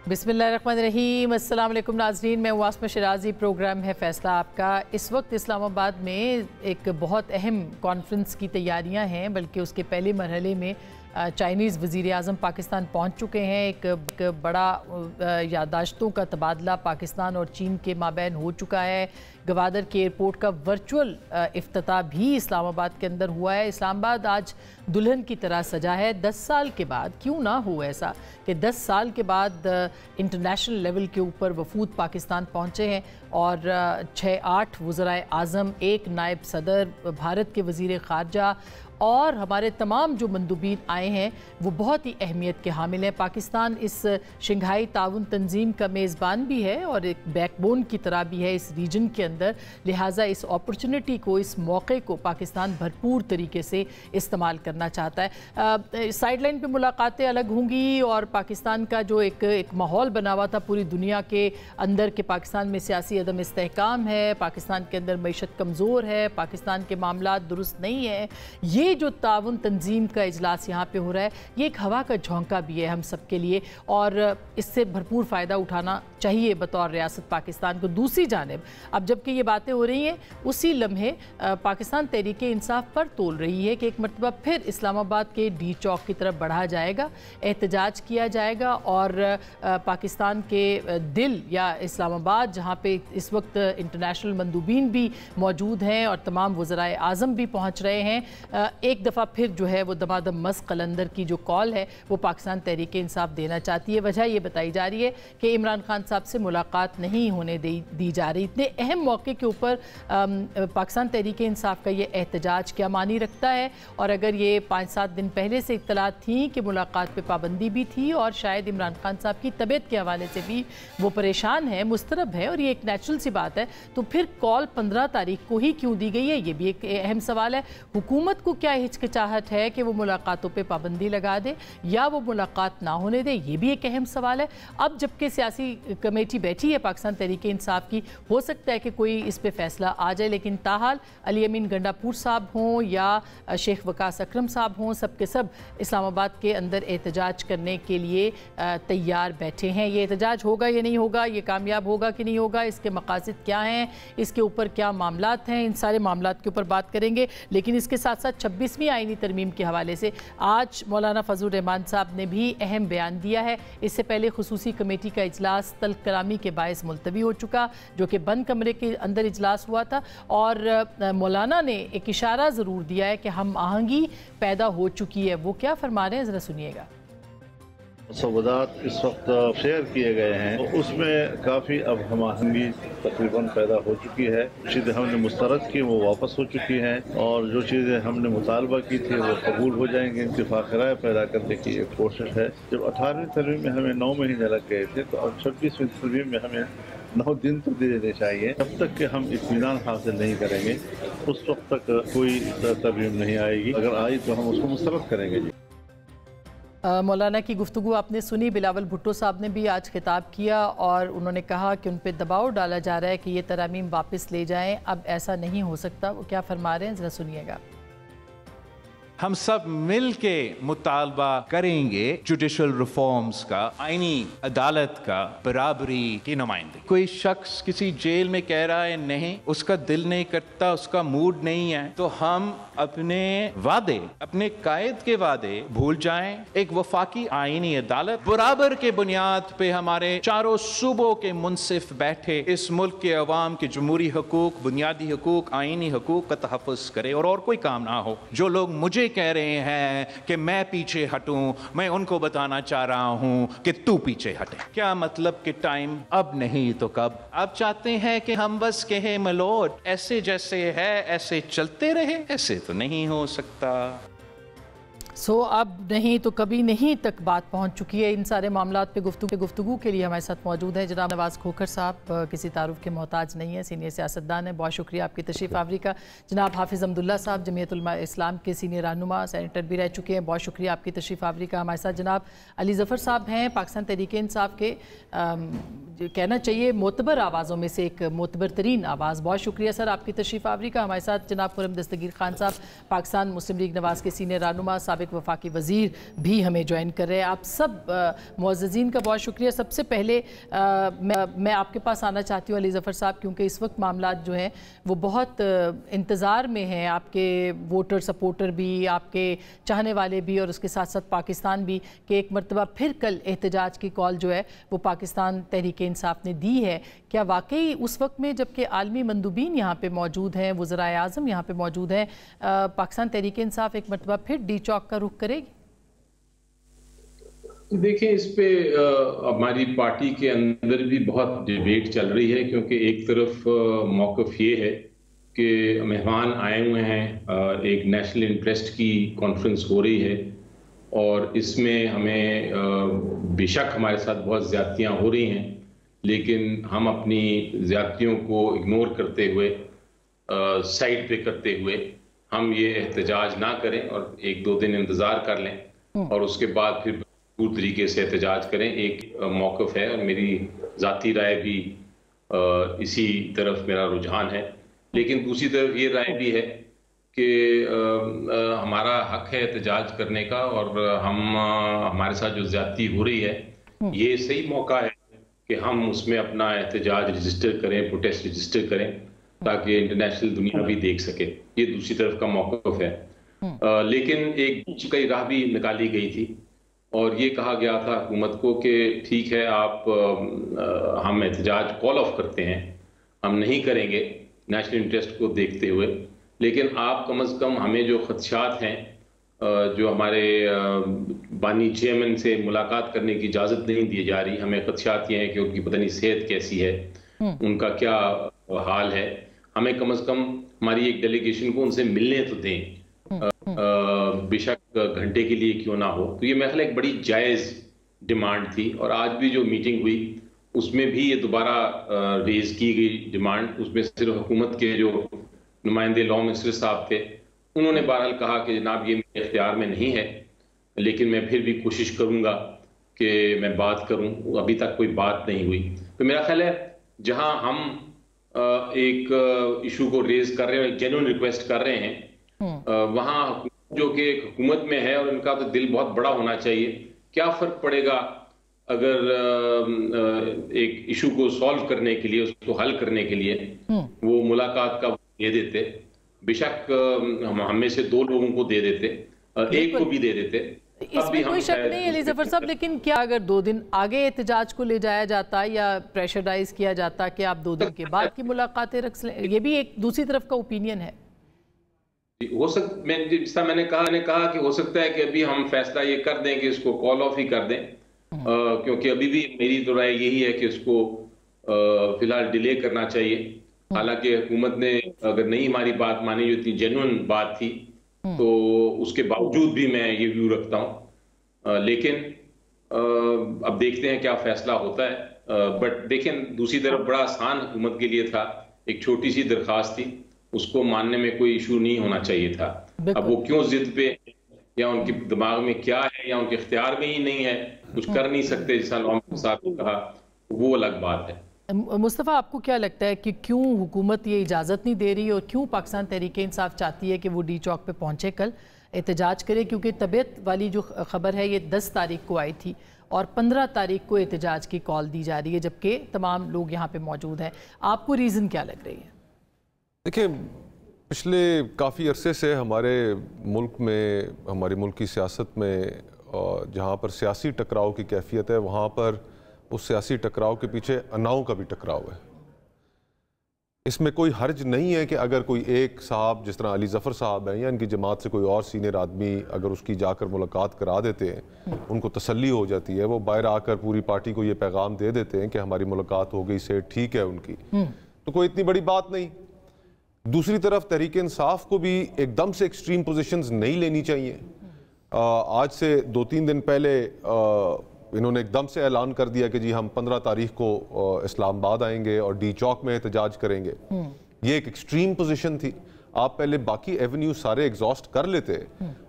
बिस्मिल्लाहिर्रहमानिर्रहीम। अस्सलाम वालेकुम नाज़रीन, मैं वास्मा शिराजी। प्रोग्राम है फ़ैसला आपका। इस वक्त इस्लामाबाद में एक बहुत अहम कॉन्फ्रेंस की तैयारियां हैं, बल्कि उसके पहले मरहले में चाइनीज़ वज़ीर आज़म पाकिस्तान पहुंच चुके हैं। एक बड़ा याददाश्तों का तबादला पाकिस्तान और चीन के माबैन हो चुका है। गवादर के एयरपोर्ट का वर्चुअल इफ्तिताह भी इस्लामाबाद के अंदर हुआ है। इस्लामाबाद आज दुल्हन की तरह सजा है। 10 साल के बाद, क्यों ना हो ऐसा कि 10 साल के बाद इंटरनेशनल लेवल के ऊपर वफूद पाकिस्तान पहुँचे हैं और 6-8 वज़राए आज़म, एक नायब सदर, भारत के वज़ीर ख़ारजा और हमारे तमाम जो मंदूबीन आए हैं वो बहुत ही अहमियत के हामिल हैं। पाकिस्तान इस शंघाई ताउन तंजीम का मेज़बान भी है और एक बैकबोन की तरह भी है इस रीजन के अंदर। लिहाजा इस अपॉर्चुनिटी को, इस मौके को पाकिस्तान भरपूर तरीके से इस्तेमाल करना चाहता है। साइड लाइन पर मुलाकातें अलग होंगी और पाकिस्तान का जो एक माहौल बना हुआ था पूरी दुनिया के अंदर कि पाकिस्तान में सियासी अदम इस्तेहकाम है, पाकिस्तान के अंदर मईशत कमज़ोर है, पाकिस्तान के मामलात दुरुस्त नहीं है, ये जो ताउन तंजीम का इजलास यहाँ पे हो रहा है ये एक हवा का झोंका भी है हम सब के लिए और इससे भरपूर फ़ायदा उठाना चाहिए बतौर रियासत पाकिस्तान को। दूसरी जानिब अब जबकि ये बातें हो रही हैं उसी लम्हे पाकिस्तान तहरीक इंसाफ पर तोल रही है कि एक मरतबा फिर इस्लामाबाद के डी चौक की तरफ बढ़ा जाएगा, एहतजाज किया जाएगा और पाकिस्तान के दिल या इस्लामाबाद जहाँ पे इस वक्त इंटरनेशनल मंदूबीन भी मौजूद हैं और तमाम वज़राए आज़म भी पहुँच रहे हैं, एक दफ़ा फिर जो है वो दमादम मस्क कलंदर की जो कॉल है वो पाकिस्तान तहरीक इंसाफ देना चाहती है। वजह ये बताई जा रही है कि इमरान खान साहब से मुलाकात नहीं होने दी जा रही। इतने अहम मौके के ऊपर पाकिस्तान तहरीक इंसाफ का ये एहतजाज क्या मानी रखता है और अगर ये 5-7 दिन पहले से इत्तलात थी कि मुलाकात पर पाबंदी भी थी और शायद इमरान खान साहब की तबीयत के हवाले से भी वो परेशान है, मुस्तरब है और ये एक नेचुरल सी बात है, तो फिर कॉल 15 तारीख को ही क्यों दी गई है, ये भी एक अहम सवाल है। हुकूमत को क्या हिचकिचाहट है कि वो मुलाकातों पे पाबंदी लगा दे या वो मुलाकात ना होने दे, ये भी एक अहम सवाल है। अब जबकि सियासी कमेटी बैठी है पाकिस्तान तहरीक इंसाफ की, हो सकता है कि कोई इस पे फैसला आ जाए, लेकिन ताहाल अली अमीन गंडापुर साहब हों या शेख वकास अकरम साहब हों, सब के सब इस्लामाबाद के अंदर एहतजाज करने के लिए तैयार बैठे हैं। ये एहतजाज होगा या नहीं होगा, ये कामयाब होगा कि नहीं होगा, इसके मकासद क्या हैं, इसके ऊपर क्या मामलात हैं, इन सारे मामलात के ऊपर बात करेंगे। लेकिन इसके साथ साथ 26वीं आईनी तरमीम के हवाले से आज मौलाना फजलुर रहमान साहब ने भी अहम बयान दिया है। इससे पहले खुसूसी कमेटी का इजलास तल्ख कलामी के बायस मुलतवी हो चुका, जो कि बंद कमरे के अंदर इजलास हुआ था और मौलाना ने एक इशारा ज़रूर दिया है कि हम आहंगी पैदा हो चुकी है। वो क्या फरमा रहे हैं, ज़रा सुनिएगा। सवादात इस वक्त शेयर किए गए हैं तो उसमें काफ़ी अब हम आहंगी तकरीबन पैदा हो चुकी है। चीज़ें हमने मुस्तरद की वो वापस हो चुकी हैं और जो चीज़ें हमने मुतालबा की थी वो कबूल हो जाएंगी। इत्तिफाक राय पैदा करने की एक कोशिश है। जब 18वीं तरमीम में हमें 9 महीने लग गए थे तो अब 26वीं तरमीम में हमें 9 दिन तो दे देने चाहिए। जब तक कि हम इत्मीनान हासिल नहीं करेंगे उस वक्त तक कोई तरमीम नहीं आएगी, अगर आई तो हम उसको मुस्तरद करेंगे। मौलाना की गुफ्तगू आपने सुनी। बिलावल भुट्टो साहब ने भी आज खिताब किया और उन्होंने कहा कि उन पर दबाव डाला जा रहा है कि ये तरमीम वापस ले जाएं, अब ऐसा नहीं हो सकता। वो क्या फरमा रहे हैं, ज़रा सुनिएगा। हम सब मिल के मुतालबा करेंगे जुडिशल रिफॉर्म्स का, आईनी अदालत का, बराबरी की नुमाइंदगी। कोई शख्स किसी जेल में कह रहा है नहीं, उसका दिल नहीं करता, उसका मूड नहीं है, तो हम अपने वादे, अपने कायद के वादे भूल जाएं। एक वफाकी आईनी अदालत बराबर के बुनियाद पे हमारे चारों सूबों के मुनसिफ बैठे इस मुल्क के अवाम के जमहूरी हकूक, बुनियादी हकूक, आईनी हकूक का तहफ़्फ़ुज़ करे और कोई काम ना हो। जो लोग मुझे कह रहे हैं कि मैं पीछे हटूं, मैं उनको बताना चाह रहा हूं कि तू पीछे हटे। क्या मतलब कि टाइम अब नहीं तो कब? आप चाहते हैं कि हम बस कहें मलोड ऐसे जैसे है ऐसे चलते रहे? ऐसे तो नहीं हो सकता। अब नहीं तो कभी नहीं तक बात पहुंच चुकी है। इन सारे मामलात पे गुफ्तगू के लिए हमारे साथ मौजूद है जनाब नवाज़ खोखर साहब, किसी तारुफ के मोहताज नहीं है, सीनियर सियासतदान है। बहुत शुक्रिया आपकी तशरीफ़ आवरी का। जनाब हाफिज़ अब्दुल्ला साहब, जमीयत उलमा इस्लाम के सीनियर रहनुमा, सेनेटर भी रह चुके हैं, बहुत शुक्रिया आपकी तशरीफ़ आवरी का। हमारे साथ जनाब अली ज़फ़र साहब हैं, पाकिस्तान तहरीक इंसाफ के कहना चाहिए मोतबर आवाज़ों में से एक मोतबर तरीन आवाज़। बहुत शुक्रिया सर आपकी तशरीफ़ आवरी का। हमारे साथ जनाब खुर्रम दस्तगीर खान साहब, पाकिस्तान मुस्लिम लीग नवाज़ के सीनियर रहनुमा, साबिक़ सबक वफाकी वज़ीर भी हमें ज्वाइन कर रहे हैं। आप सब मुअज़्ज़ज़ीन का बहुत शुक्रिया। सबसे पहले मैं आपके पास आना चाहती हूँ अली ज़फ़र साहब, क्योंकि इस वक्त मामलात जो हैं वो बहुत इंतज़ार में हैं, आपके वोटर सपोर्टर भी, आपके चाहने वाले भी, और उसके साथ साथ पाकिस्तान भी, कि एक मरतबा फिर कल एहतजाज की कॉल जो है वो पाकिस्तान तहरीक इंसाफ ने दी है। क्या वाकई उस वक्त में जबकि आलमी मंदूबीन यहाँ पे मौजूद हैं, वज़राए आज़म यहाँ पे मौजूद हैं, पाकिस्तान तहरीक इंसाफ एक मरतबा फिर डी चौक का रुख करेगी? देखिए, इस पे हमारी पार्टी के अंदर भी बहुत डिबेट चल रही है, क्योंकि एक तरफ मौक़िफ़ ये है कि मेहमान आए हुए हैं, एक नेशनल इंटरेस्ट की कॉन्फ्रेंस हो रही है और इसमें हमें बेशक हमारे साथ बहुत ज़्यादतियाँ हो रही हैं, लेकिन हम अपनी ज़्यादतियों को इग्नोर करते हुए, साइड पे करते हुए हम ये एहतजाज ना करें और एक दो दिन इंतज़ार कर लें और उसके बाद फिर पूरी तरीके से एहतजाज करें। एक मौक़िफ़ है और मेरी ज़ाती राय भी इसी तरफ मेरा रुझान है, लेकिन दूसरी तरफ ये राय भी है कि हमारा हक है एहतजाज करने का, और हमारे साथ जो ज़्यादती हो रही है ये सही मौका है कि हम उसमें अपना एहतजाज रजिस्टर करें, प्रोटेस्ट रजिस्टर करें, ताकि इंटरनेशनल दुनिया भी देख सके। ये दूसरी तरफ का मौक़िफ़ है। लेकिन एक कई राह भी निकाली गई थी और ये कहा गया था हुकूमत को कि ठीक है, हम एहतजाज कॉल ऑफ करते हैं, हम नहीं करेंगे नेशनल इंटरेस्ट को देखते हुए, लेकिन आप कम अज़ कम हमें जो खदशात हैं, जो हमारे बानी चेयरमैन से मुलाकात करने की इजाज़त नहीं दी जा रही, हमें खदशात ये हैं कि उनकी पता नहीं सेहत कैसी है, उनका क्या हाल है, हमें कम अज़ कम हमारी एक डेलीगेशन को उनसे मिलने तो दें, बेशक घंटे के लिए क्यों ना हो। तो ये मेरे ख्याल एक बड़ी जायज़ डिमांड थी, और आज भी जो मीटिंग हुई उसमें भी ये दोबारा रेज की गई डिमांड। उसमें सिर्फ हुकूमत के जो नुमाइंदे लॉ मिनिस्टर साहब थे, उन्होंने बहरहाल कहा कि जनाब ये मेरे इख्तियार में नहीं है, लेकिन मैं फिर भी कोशिश करूंगा कि मैं बात करूं। अभी तक कोई बात नहीं हुई। तो मेरा ख्याल है जहां हम एक इशू को रेज कर रहे हैं, एक जेन्युइन रिक्वेस्ट कर रहे हैं, वहां जो कि हुकूमत में है और इनका तो दिल बहुत बड़ा होना चाहिए। क्या फर्क पड़ेगा अगर एक इशू को सॉल्व करने के लिए, उसको हल करने के लिए वो मुलाकात का दे देते, बेशक हम में से दो लोगों को दे देते, एक को भी दे देते, इसमें कोई शक नहीं है अली ज़फ़र साहब। लेकिन क्या अगर 2 दिन आगे एहतजाज को ले जाया जाता या प्रेशराइज किया जाता कि आप 2 दिन के बाद की मुलाकातें रख लें, ये भी एक दूसरी तरफ का ओपिनियन है। हो सकता, जैसा मैंने कहा कि हो सकता है कि अभी हम फैसला ये कर दें कि इसको कॉल ऑफ ही कर दें, क्योंकि अभी भी मेरी तो राय यही है कि इसको फिलहाल डिले करना चाहिए। हालांकि हुकूमत ने अगर नहीं हमारी बात मानी, जो इतनी जेन्युइन बात थी, तो उसके बावजूद भी मैं ये व्यू रखता हूँ। लेकिन अब देखते हैं क्या फैसला होता है। बट देखें, दूसरी तरफ बड़ा आसान हुकूमत के लिए था, एक छोटी सी दरख्वास्त थी, उसको मानने में कोई इशू नहीं होना चाहिए था। अब वो क्यों जिद पे, या उनके दिमाग में क्या है, या उनके इख्तियार में ही नहीं है, कुछ कर नहीं सकते, जैसा लॉम साहब ने कहा, वो अलग बात है। मुस्तफ़ा, आपको क्या लगता है कि क्यों हुकूमत ये इजाज़त नहीं दे रही और क्यों पाकिस्तान तहरीक इंसाफ चाहती है कि वो डी चौक पे पहुँचे, कल एहतजाज करे? क्योंकि तबीयत वाली जो खबर है ये 10 तारीख को आई थी और 15 तारीख को एहतजाज की कॉल दी जा रही है, जबकि तमाम लोग यहाँ पे मौजूद हैं। आपको रीज़न क्या लग रही है? देखिए, पिछले काफ़ी अरसे से हमारे मुल्क में, हमारी मुल्क की सियासत में, जहाँ पर सियासी टकराव की कैफियत है, वहाँ पर उस सियासी टकराव के पीछे अनाओं का भी टकराव है। इसमें कोई हर्ज नहीं है कि अगर कोई एक साहब, जिस तरह अली ज़फ़र साहब हैं, या इनकी जमात से कोई और सीनियर आदमी अगर उसकी जाकर मुलाकात करा देते हैं, उनको तसल्ली हो जाती है, वो बाहर आकर पूरी पार्टी को ये पैगाम दे देते हैं कि हमारी मुलाकात हो गई, से ठीक है उनकी, तो कोई इतनी बड़ी बात नहीं। दूसरी तरफ तहरीक इंसाफ को भी एकदम से एक्सट्रीम पोजीशंस नहीं लेनी चाहिए। आज से 2-3 दिन पहले इन्होंने एकदम से ऐलान कर दिया कि जी हम 15 तारीख को इस्लामाबाद आएंगे और डी चौक में एहतजाज करेंगे। ये एक एक्सट्रीम पोजीशन थी। आप पहले बाकी एवेन्यू सारे एग्जॉस्ट कर लेते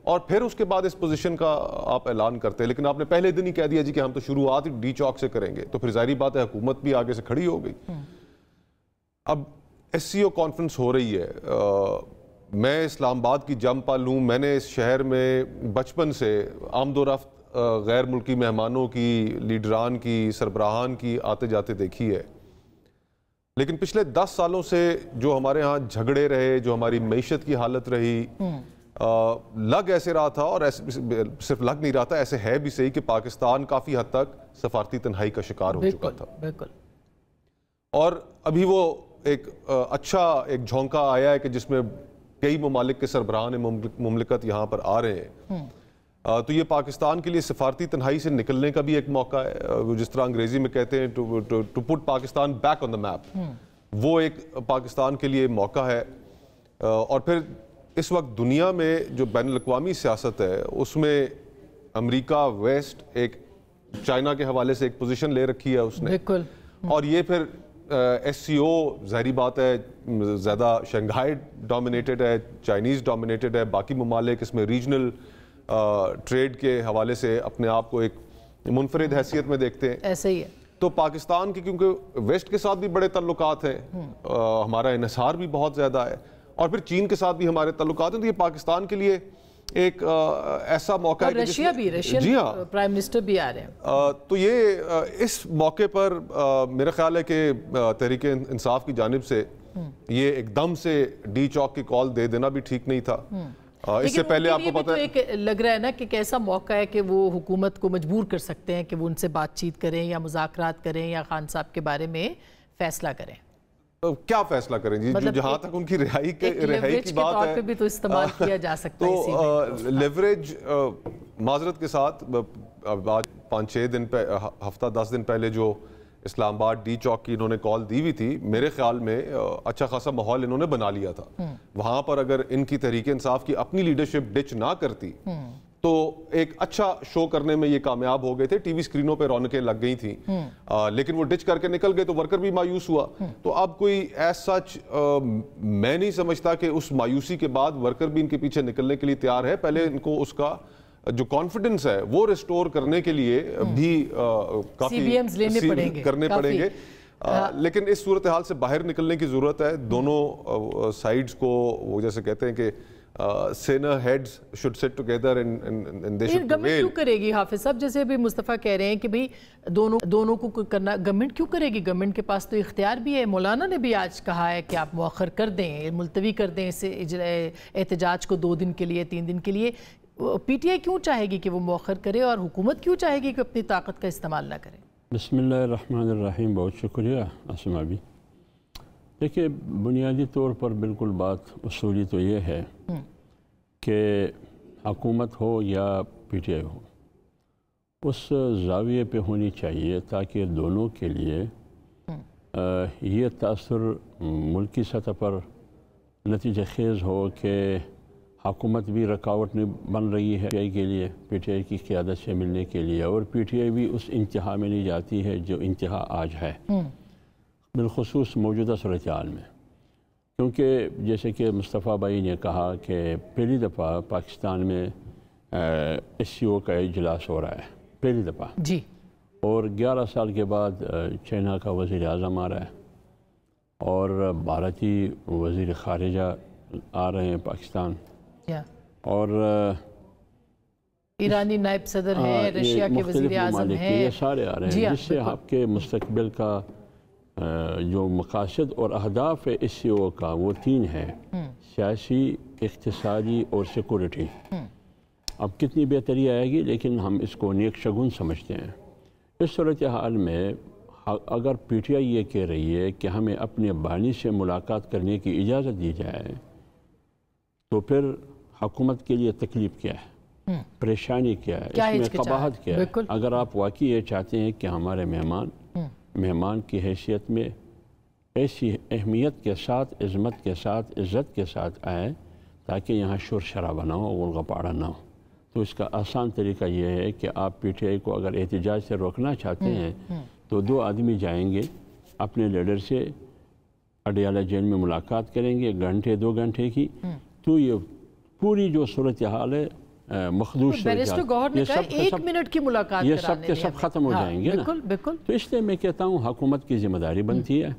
और फिर उसके बाद इस पोजीशन का आप ऐलान करते, लेकिन आपने पहले दिन ही कह दिया जी कि हम तो शुरुआत ही डी चौक से करेंगे, तो फिर जाहिर बात है हुकूमत भी आगे से खड़ी हो गई। अब SCO कॉन्फ्रेंस हो रही है, میں اسلام آباد کی جم پل ہوں، میں نے اس شہر میں بچپن سے آمد و رفت غیر ملکی مہمانوں کی، لیڈران کی، سربراہان کی آتے جاتے دیکھی ہے، لیکن پچھلے 10 سالوں سے جو ہمارے ہاں جھگڑے رہے، جو ہماری معیشت کی حالت رہی، لگ ایسے رہا تھا، اور صرف لگ نہیں رہا تھا، ایسے ہے بھی صحیح کہ پاکستان کافی حد تک سفارتی تنہائی کا شکار ہو چکا تھا۔ بالکل۔ اور ابھی وہ ایک اچھا ایک جھونکا آیا ہے کہ جس میں کئی ممالک کے سربراہان مملکت یہاں پر آ رہے ہیں، تو یہ پاکستان کے لیے سفارتی تنہائی سے نکلنے کا بھی ایک موقع ہے، جس طرح انگریزی میں کہتے ہیں to put Pakistan back on the map, وہ ایک پاکستان کے لیے موقع ہے۔ اور پھر اس وقت دنیا میں جو بین الاقوامی سیاست ہے اس میں امریکہ ویسٹ ایک چائنا کے حوالے سے ایک پوزیشن لے رکھی ہے اس نے، بالکل، اور یہ پھر ایس سی او ظاہری بات ہے زیادہ شنگھائی ڈومینیٹڈ ہے، چائنیز ڈومینیٹڈ ہے، باقی ممالک اس میں ریجنل ٹریڈ کے حوالے سے اپنے آپ کو ایک منفرد حیثیت میں دیکھتے ہیں۔ ایسے ہی ہے۔ تو پاکستان کی کیونکہ ویسٹ کے ساتھ بھی بڑے تعلقات ہیں، ہمارا انحصار بھی بہت زیادہ ہے، اور پھر چین کے ساتھ بھی ہمارے تعلقات ہیں، تو یہ پاکستان کے لیے ایک ایسا موقع ہے کہ رشیا بھی، رشین پرائم منسٹر بھی آ رہے ہیں، تو یہ اس موقع پر میرا خیال ہے کہ تحریک انصاف کی جانب سے یہ ایک دم سے ڈی چوک کی کال دے دینا بھی ٹھیک نہیں تھا۔ اس سے پہلے آپ کو پتہ ہے، ایک لگ رہا ہے نا کہ کیسا موقع ہے کہ وہ حکومت کو مجبور کر سکتے ہیں کہ وہ ان سے بات چیت کریں یا مذاکرات کریں یا خان صاحب کے بارے میں فیصلہ کریں۔ کیا فیصلہ کریں جی؟ جہاں تک ان کی رہائی کی بات ہے بھی تو استعمال کیا جا سکتا ہے، تو لیوریج معذرت کے ساتھ آج 5-6 دن ہفتہ 10 دن پہلے جو اسلام آباد ڈی چوک کی انہوں نے کال دی ہوئی تھی، میرے خیال میں اچھا خاصا ماحول انہوں نے بنا لیا تھا وہاں پر۔ اگر ان کی تحریک انصاف کی اپنی لیڈرشپ ڈچ نہ کرتی تو ایک اچھا شو کرنے میں یہ کامیاب ہو گئے تھے، ٹی وی سکرینوں پہ رونقیں لگ گئی تھیں، لیکن وہ ڈچ کر کے نکل گئے تو ورکر بھی مایوس ہوا۔ تو اب کوئی ایز سچ میں نہیں سمجھتا کہ اس مایوسی کے بعد ورکر بھی ان کے پیچھے نکلنے کے لیے تیار ہے۔ پہلے ان کو اس کا جو کانفیڈنس ہے وہ ریسٹور کرنے کے لیے بھی کافی کرنے پڑیں گے، لیکن اس صورتحال سے باہر نکلنے کی ضرورت ہے۔ دونوں سائیڈز کو وہ جیسے کہتے ہیں کہ sinner heads should sit together and they should prevail. Government کیوں کرے گی حافظ صاحب؟ جیسے ابھی مصطفیٰ کہہ رہے ہیں کہ بھئی دونوں کو کرنا، گورنمنٹ کیوں کرے گی؟ گورنمنٹ کے پاس تو اختیار بھی ہے۔ مولانا نے بھی آج کہا ہے کہ آپ مؤخر کر دیں، ملتوی کر دیں اس احتجاج کو 2 دن کے لیے، 3 دن کے لیے۔ پی ٹی آئی کیوں چاہے گی کہ وہ مؤخر کرے، اور حکومت کیوں چاہے گی کہ اپنی طاقت کا استعمال نہ کرے؟ بسم اللہ الرحمن الرحیم۔ بہت شکریہ اسما بھی۔ دیکھیں، بنیادی طور پر بالکل بات اصولی تو یہ ہے کہ حکومت ہو یا پی ٹی آئی ہو، اس زاویے پہ ہونی چاہیے تاکہ دونوں کے لیے یہ تاثر ملکی سطح پر نتیجہ خیز ہو کہ حکومت بھی رکاوٹ نہیں بن رہی ہے پی ٹی آئی کے لیے، پی ٹی آئی کی قیادت سے ملنے کے لیے، اور پی ٹی آئی بھی اس انتہا میں نہیں جاتی ہے جو انتہا آج ہے، بالخصوص موجودہ صورتحال میں۔ کیونکہ جیسے کہ مصطفیٰ بھائی نے کہا کہ پہلی دفعہ پاکستان میں ایس سی او کا اجلاس ہو رہا ہے، پہلی دفعہ جی، اور 11 سال کے بعد چائنا کا وزیر اعظم آ رہا ہے، اور بھارتی وزیر خارجہ آ رہے ہیں پاکستان، اور ایرانی نائب صدر ہیں، رشیا کے وزیر اعظم ہیں، یہ سارے آ رہے ہیں، جس سے آپ کے مستقبل کا جو مقاصد اور اہداف ہے اس سی او کا وہ 3 ہے: سیاسی، اقتصادی اور سیکورٹی۔ اب کتنی بہتری آئے گی، لیکن ہم اس کو نیک شگون سمجھتے ہیں۔ اس صورتحال میں اگر پی ٹی آئی یہ کہہ رہی ہے کہ ہمیں اپنے بانی سے ملاقات کرنے کی اجازت دی جائے، تو پھر حکومت کے لیے تکلیف کیا ہے، پریشانی کیا ہے، اس میں قباحت کیا ہے؟ اگر آپ واقعی یہ چاہتے ہیں کہ ہمارے مہمان کی حیثیت میں ایسی اہمیت کے ساتھ، عظمت کے ساتھ، عزت کے ساتھ آئیں تاکہ یہاں شور شرابہ نہ ہو، غل غپاڑہ نہ ہو، تو اس کا آسان طریقہ یہ ہے کہ آپ پی ٹی آئی کو اگر احتجاج سے روکنا چاہتے ہیں تو 2 آدمی جائیں گے اپنے لیڈر سے، اڈیالہ جیل میں ملاقات کریں گے 1 گھنٹے 2 گھنٹے کی، تو یہ پوری جو صورتحال ہے مخدوش سے ایک منٹ کی ملاقات یہ سب کے سب ختم ہو جائیں گے نا۔ تو اس لیے میں کہتا ہوں حکومت کی ذمہ داری بنتی ہے،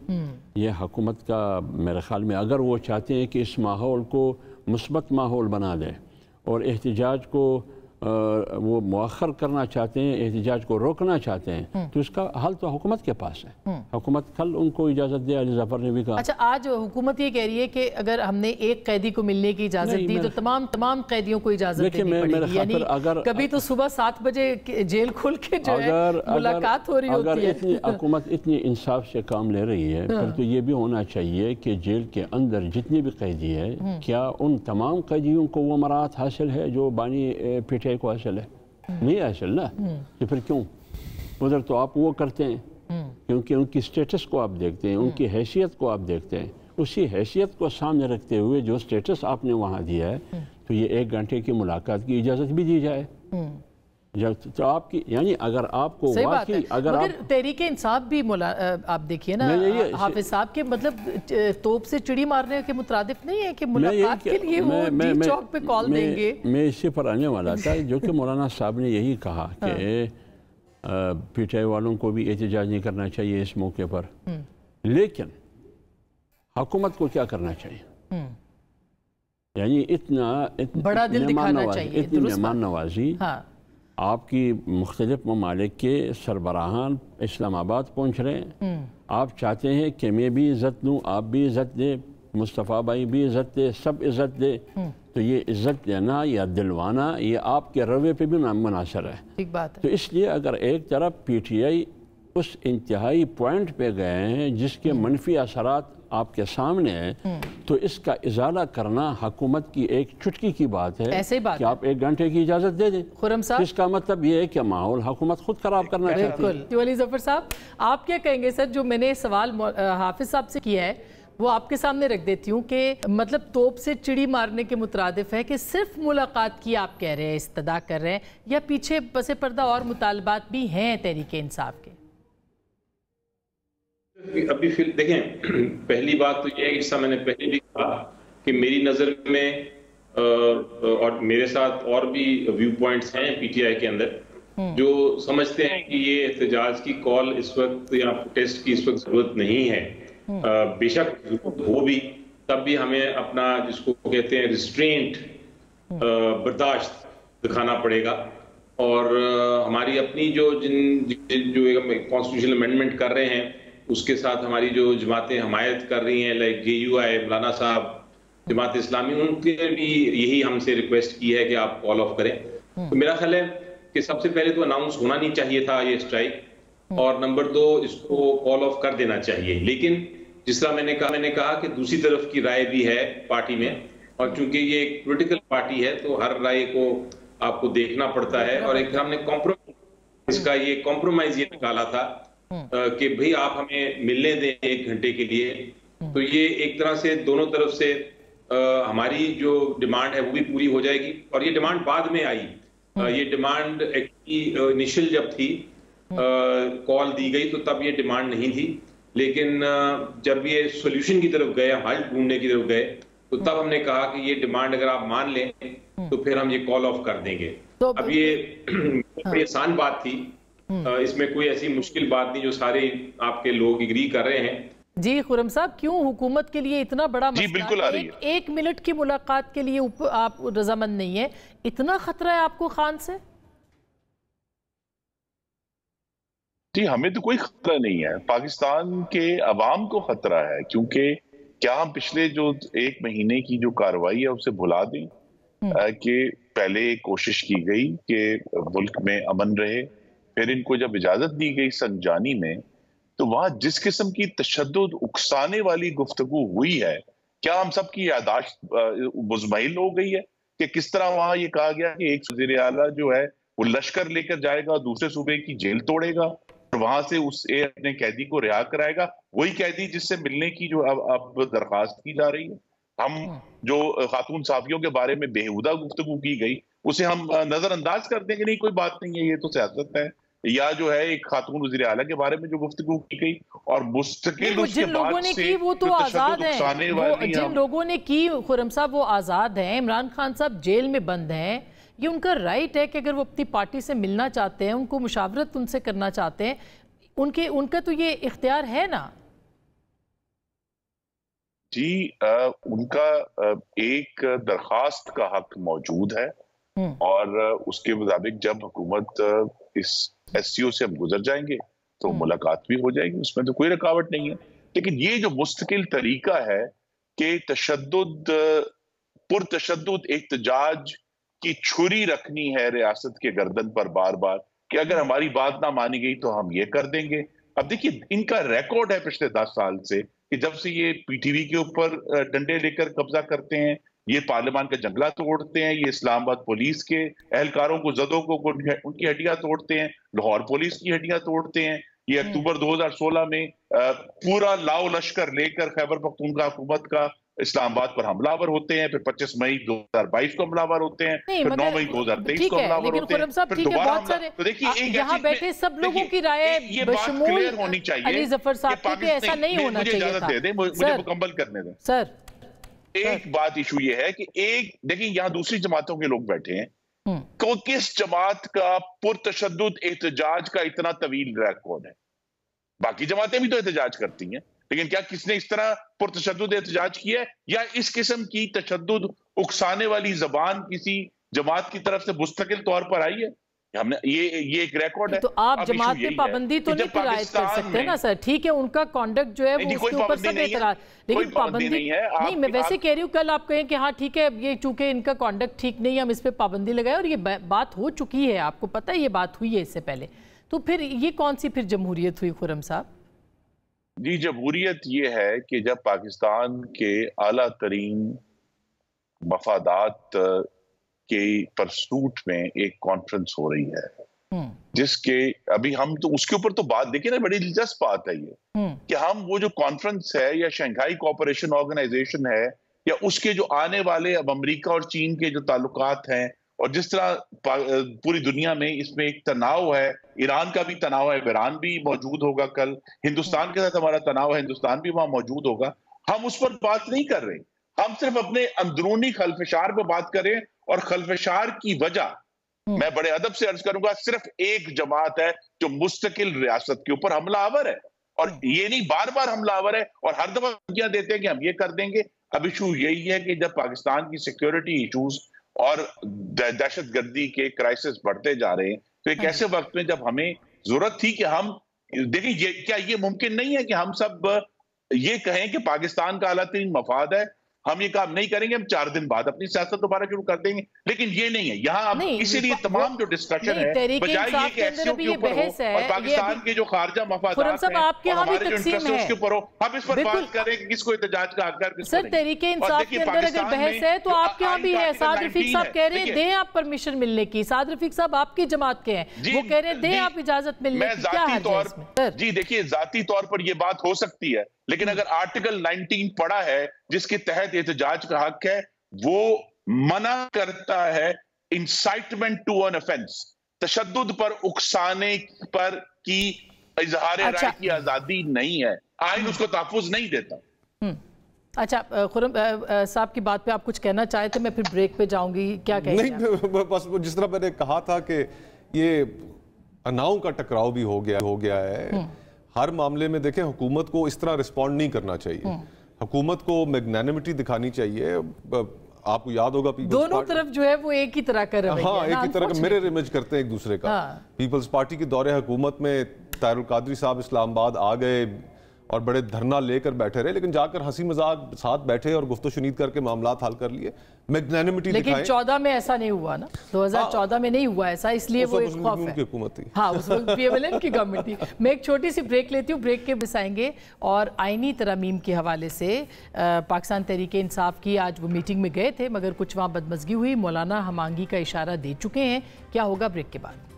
یہ حکومت کا میرے خیال میں، اگر وہ چاہتے ہیں کہ اس ماحول کو मुस्बत माहौल बना दें और एहतजाज को वो मुअख्खर करना चाहते हैं, एहतजाज को रोकना चाहते हैं, तो इसका हल तो हुकूमत के पास है। हुकूमत कल उनको इजाज़त दे, अली ज़फ़र ने भी कहा। अच्छा, आज हुकूमत ये कह रही है कि अगर हमने एक कैदी को मिलने की इजाज़त दी तो तमाम कैदियों को इजाज़त देनी पड़ेगी, यानी कभी तो सुबह 7 बजे जेल खोल के जो है मुलाकात हो रही होती है। अगर हुकूमत इतनी इंसाफ से काम ले रही है फिर तो ये भी होना चाहिए कि जेल के अंदर जितने भी कैदी है, क्या उन तमाम कैदियों को वो मराहत हासिल है जो बानी पीटीआई को हासिल है? नहीं हासिल ना, तो फिर क्यों? उधर तो आप वो करते हैं क्योंकि उनकी स्टेटस को आप देखते हैं, उनकी हैसियत को आप देखते हैं, उसी हैसियत को सामने रखते हुए जो स्टेटस आपने वहाँ दिया है, तो ये 1 घंटे की मुलाकात की इजाज़त भी दी जाए। जब तो आपकी यानी अगर आपको वाकई अगर मगर तहरीक इंसाफ भी आप देखिए ना हाफिज साहब के मतलब तोप से चिड़ी मारने के मुतरादिफ नहीं है कि मुलाकात के लिए वो डी चौक पे कॉल देंगे। मैं इसी पर आने वाला था जो कि मौलाना साहब ने यही कहा कि पीटीआई वालों को भी एहतजाज नहीं करना चाहिए इस मौके पर, लेकिन हुकूमत को क्या करना चाहिए? यानी इतना बड़ा दिल दिखाना चाहिए, इतनी मेहमान नवाजी। आपकी मुख्तलिफ ममालिक के सरबराहान इस्लामाबाद पहुँच रहे हैं, आप चाहते हैं कि मैं भी इज़्ज़त दूँ, आप भी इज़्ज़त दें, मुस्तफ़ा भाई भी इज़्ज़त दे, सब इज़्ज़त दे, तो ये इज़्ज़त देना या दिलवाना ये आपके रवैये पे भी मुनासर है। ठीक बात है। तो इसलिए अगर एक तरफ पीटीआई उस इंतहाई पॉइंट पे गए हैं जिसके मनफी असरात आपके सामने है, तो इसका इजाला करना हुकूमत की एक चुटकी की बात है। ऐसे ही बात कि आप 1 घंटे की इजाज़त दे दें। खुर्रम साहब, इसका मतलब ये है कि माहौल हुकूमत खुद खराब करना चाहती है। बिल्कुल। अली ज़फ़र साहब, आप क्या कहेंगे? सर, जो मैंने सवाल हाफिज साहब से किया है वो आपके सामने रख देती हूँ कि मतलब तोप से चिड़ी मारने के मुतरादिफ है कि सिर्फ मुलाकात की आप कह रहे हैं, इस्तदा कर रहे हैं, या पीछे पसे पर्दा और मुतालबात भी हैं तहरीक इंसाफ के? अभी फिर देखें, पहली बात तो यह है, जैसा मैंने पहले भी कहा कि मेरी नज़र में और मेरे साथ और भी व्यू पॉइंट्स हैं पीटीआई के अंदर जो समझते हैं कि ये एहतजाज की कॉल इस वक्त या प्रोटेस्ट की इस वक्त जरूरत नहीं है। बेशक जरूरत हो भी, तब भी हमें अपना जिसको कहते हैं रिस्ट्रेंट बर्दाश्त दिखाना पड़ेगा और हमारी अपनी जो कॉन्स्टिट्यूशनल अमेंडमेंट कर रहे हैं उसके साथ हमारी जो जमातें हमायत कर रही हैं, लाइक JUI, मौलाना साहब, जमात इस्लामी, उनके भी यही हमसे रिक्वेस्ट की है कि आप कॉल ऑफ करें। तो मेरा ख्याल है कि सबसे पहले तो अनाउंस होना नहीं चाहिए था ये स्ट्राइक, और नंबर 2 इसको कॉल ऑफ कर देना चाहिए। लेकिन जिस तरह मैंने कहा कि दूसरी तरफ की राय भी है पार्टी में, और चूंकि ये एक पॉलिटिकल पार्टी है तो हर राय को आपको देखना पड़ता है, और एक हमने कॉम्प्रोमाइज ये निकाला था कि भाई आप हमें मिलने दें 1 घंटे के लिए। तो ये एक तरह से दोनों तरफ से हमारी जो डिमांड है वो भी पूरी हो जाएगी, और ये डिमांड बाद में आई। ये डिमांड एक्चुअली इनिशियल जब थी कॉल दी गई तो तब ये डिमांड नहीं थी, लेकिन जब ये सोल्यूशन की तरफ गए, हल ढूंढने की तरफ गए, तो तब हमने कहा कि ये डिमांड अगर आप मान लें तो फिर हम ये कॉल ऑफ कर देंगे। तो अब ये बड़ी आसान बात थी, इसमें कोई ऐसी मुश्किल बात नहीं जो सारे आपके लोग एग्री कर रहे हैं। जी खुर्रम साहब, क्यों हुकूमत के लिए इतना बड़ा मसला? बिल्कुल आ रही है। 1 मिनट की मुलाकात के लिए आप रजामंद नहीं है, इतना खतरा है आपको खान से? जी, हमें तो कोई खतरा नहीं है, पाकिस्तान के अवाम को खतरा है, क्योंकि क्या हम पिछले जो 1 महीने की जो कार्रवाई है उसे भुला दें कि पहले कोशिश की गई कि मुल्क में अमन रहे, फिर इनको जब इजाजत दी गई संजानी में, तो वहां जिस किस्म की तशद्दुद उकसाने वाली गुफ्तगू हुई है, क्या हम सब की यादाश्त मुज़महिल हो गई है कि किस तरह वहां ये कहा गया कि एक वज़ीर आला जो है वो लश्कर लेकर जाएगा, दूसरे सूबे की जेल तोड़ेगा और वहां से उस अपने कैदी को रिहा कराएगा, वही कैदी जिससे मिलने की जो अब दरखास्त की जा रही है। हम जो खातून साफियों के बारे में बेहुदा गुफ्तगू की गई उसे हम नजरअंदाज कर देंगे, नहीं कोई बात नहीं है, ये तो सियासत है। या जो है एक खातून वज़ीर आला के बारे में जो गुफ्तगू की गई और मुस्तकिल उसके जिन लोगों ने की वो तो आजाद हैं, जिन लोगों ने की खुर्रम साहब वो आजाद हैं। इमरान खान साहब जेल में बंद हैं, ये उनका राइट है कि अगर वो अपनी पार्टी से मिलना चाहते हैं, उनको मुशावरत उनसे करना चाहते हैं, उनका तो ये इख्तियार है ना। जी उनका एक दरखास्त का हक मौजूद है और उसके मुताबिक जब हुकूमत इस SCO से हम गुजर जाएंगे तो मुलाकात भी हो जाएगी, उसमें तो कोई रुकावट नहीं है। लेकिन ये जो मुस्तकिल तरीका है कि पुरतशद्दुद एहतजाज की छुरी रखनी है रियासत के गर्दन पर बार बार कि अगर हमारी बात ना मानी गई तो हम ये कर देंगे। अब देखिए इनका रिकॉर्ड है पिछले 10 साल से कि जब से ये PTV के ऊपर डंडे लेकर कब्जा करते हैं, ये पार्लियामान का जंगला तोड़ते हैं, ये इस्लामाबाद पुलिस के एहलकारों को जदों को उनकी हड्डियां तोड़ते हैं, लाहौर पुलिस की हड्डियां तोड़ते हैं। ये अक्टूबर 2016 में पूरा लाओ लश्कर लेकर खैबर पख्तूनख्वा हुकूमत का इस्लामाबाद पर हमलावर होते हैं, फिर 25 मई 2022 को हमलावर होते हैं, फिर 9 मई 2023 को हमलावर होते हैं, फिर दोबारा हमला। तो देखिए यहाँ बैठे सब लोगों की राय ये बात क्लियर होनी चाहिए। अली जफर साहब कि ऐसा नहीं होना चाहिए था। मुझे इजाजत दे दें, मुझे मुकम्मल करने दें सर। एक बात इशू ये है कि देखिए यहाँ दूसरी जमातों के लोग बैठे हैं, को किस जमात का पुरतशद्दुद एहतजाज का इतना तवील रिकॉर्ड है? बाकी जमातें भी तो एहतजाज करती हैं, लेकिन क्या किसने इस तरह पुरतशद्दुद एहतजाज किया है? या इस किस्म की तशद्दुद उकसाने वाली जबान किसी जमात की तरफ से मुस्तकिल तौर पर आई है? हमने ये एक रिकॉर्ड है। तो आप जमात पे पाबंदी तो नहीं फिर कर सकते ना सर, ठीक है उनका कंडक्ट जो है वो उसके ऊपर सब एतराज, लेकिन पाबंदी नहीं। मैं वैसे कह रही हूँ कल आप कहें कि हाँ ठीक है ये चूंकि इनका कंडक्ट ठीक नहीं है हम इस पे पाबंदी लगाए, और ये बात हो चुकी है, आपको पता है ये बात हुई है इससे पहले, तो फिर ये कौन सी फिर जमहूरियत हुई खुर्रम साहब? जी जमहूरियत ये है कि जब पाकिस्तान के आला तरीन मफादात के परसूट में एक कॉन्फ्रेंस हो रही है जिसके अभी हम तो उसके ऊपर तो बात देखिए ना, बड़ी दिलचस्प बात है ये कि हम वो जो कॉन्फ्रेंस है या शंघाई कोऑपरेशन ऑर्गेनाइजेशन है या उसके जो आने वाले अब अमेरिका और चीन के जो ताल्लुकात हैं और जिस तरह पूरी दुनिया में इसमें एक तनाव है, ईरान का भी तनाव है, ईरान भी मौजूद होगा कल, हिंदुस्तान के साथ हमारा तनाव है, हिंदुस्तान भी वहां मौजूद होगा, हम उस पर बात नहीं कर रहे, हम सिर्फ अपने अंदरूनी खलफशार पर बात करें। और खलफशार की वजह मैं बड़े अदब से अर्ज करूंगा, सिर्फ एक जमात है जो मुस्तकिल रियासत के ऊपर हमलावर है, और ये नहीं बार बार हमलावर है और हर दफा धमकियां देते हैं कि हम ये कर देंगे। अब इशू यही है कि जब पाकिस्तान की सिक्योरिटी इशूज और दहशतगर्दी के क्राइसिस बढ़ते जा रहे हैं, तो एक ऐसे वक्त में जब हमें जरूरत थी कि हम देखिए, क्या ये मुमकिन नहीं है कि हम सब ये कहें कि पाकिस्तान का आला तरीन मफाद है, हम ये काम नहीं करेंगे, हम 4 दिन बाद अपनी सियासत दोबारा शुरू कर देंगे, लेकिन ये नहीं है यहाँ। अब इसीलिए तमाम जो डिस्कशन है बजाय ये कि SCO के ऊपर हो और पाकिस्तान के जो खारजा मफादात हैं और हमारे जो इंटरेस्ट है उसके ऊपर हो, हम इस पर बात करें कि किसको एहतजाज का हक है। सर तहरीके इंसाफ के अंदर अगर बहस है तो आपके यहाँ भी है, साद रफीक साहब कह रहे हैं दें आप परमिशन मिलने की, साद रफीक साहब आपकी जमात के हैं, वो कह रहे हैं दें आप इजाजत मिलने की, क्या है? जी देखिए जाती तौर पर ये बात हो सकती है, लेकिन अगर आर्टिकल 19 पड़ा है जिसके तहत एहतजाज का हक है, वो मना करता है इंसाइटमेंट टू एन ऑफेंस, तशद्दुद पर उकसाने पर की इजहार राय की आजादी नहीं है, आइन उसको तहफ़्फ़ुज़ नहीं देता। अच्छा खुर्रम साहब की बात पे आप कुछ कहना चाहे थे, मैं फिर ब्रेक पे जाऊंगी, क्या कहेंगे? नहीं बस जिस तरह मैंने कहा था कि ये अनाओं का टकराव भी हो गया है। हर मामले में देखें हुकूमत को इस तरह रिस्पॉन्ड नहीं करना चाहिए, हुकूमत को मैग्नेनिमिटी दिखानी चाहिए। आपको याद होगा दोनों तरफ जो है वो एक ही तरह का रवैया, हाँ एक ही तरह का मिरर इमेज करते हैं एक दूसरे का। पीपल्स पार्टी के दौरे हुकूमत में ताहिरुल कादरी साहब इस्लामाबाद आ गए और बड़े धरना लेकर बैठे रहे, लेकिन जाकर हंसी मजाक साथ बैठे और गुफ्तगू शुनीद करके मामलात हल कर लिए, मैग्नेनिमिटी लेकिन 14 में ऐसा नहीं हुआ ना, 2014 में नहीं हुआ ऐसा, इसलिए वो एक खौफ है। हुकूमत थी, हाँ उस वक्त PMLN की गवर्नमेंट थी। मैं एक छोटी सी ब्रेक लेती हूँ, ब्रेक के बस आएंगे और आईनी तरमीम के हवाले से पाकिस्तान तहरीके इंसाफ की आज वो मीटिंग में गए थे मगर कुछ वहाँ बदमज़गी हुई, मौलाना हमांगी का इशारा दे चुके हैं, क्या होगा ब्रेक के बाद।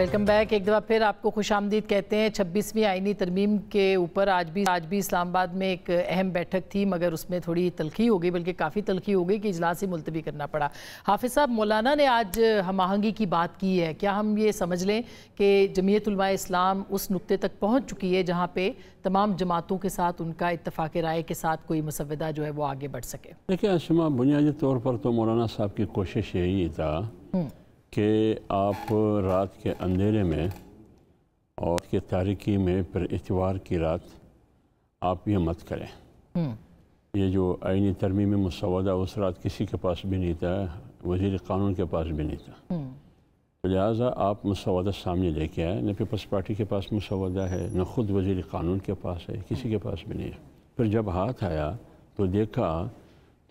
Welcome back. एक दफ़ा फिर आपको खुश आमदीद कहते हैं। 26वीं आइनी तरमीम के ऊपर आज भी इस्लामाबाद में एक अहम बैठक थी, मगर उसमें थोड़ी तलखी हो गई, बल्कि काफ़ी तलखी हो गई कि इजलास ही मुलतवी करना पड़ा। हाफिज़ साहब, मौलाना ने आज हम आहंगी की बात की है। क्या हम ये समझ लें कि जमीयत उलमा इस्लाम उस नुक्ते तक पहुँच चुकी है जहाँ पर तमाम जमातों के साथ उनका इत्तफाक़ राय के साथ कोई मसवदा जो है वो आगे बढ़ सके? देखिए आसमा, बुनियादी तौर पर तो मौलाना साहब की कोशिश यही था कि आप रात के अंधेरे में और के तारीकी में फिर इतवार की रात आप ये मत करें। ये जो आईनी तरमीमी मुसवदा उस रात किसी के पास भी नहीं था, वज़ीर क़ानून के पास भी नहीं था, तो लिहाजा आप मुसवदा सामने लेके आए। न पीपल्स पार्टी के पास मुसवदा है, न ख़ुद वज़ीर क़ानून के पास है, किसी के पास भी नहीं है। फिर जब हाथ आया तो देखा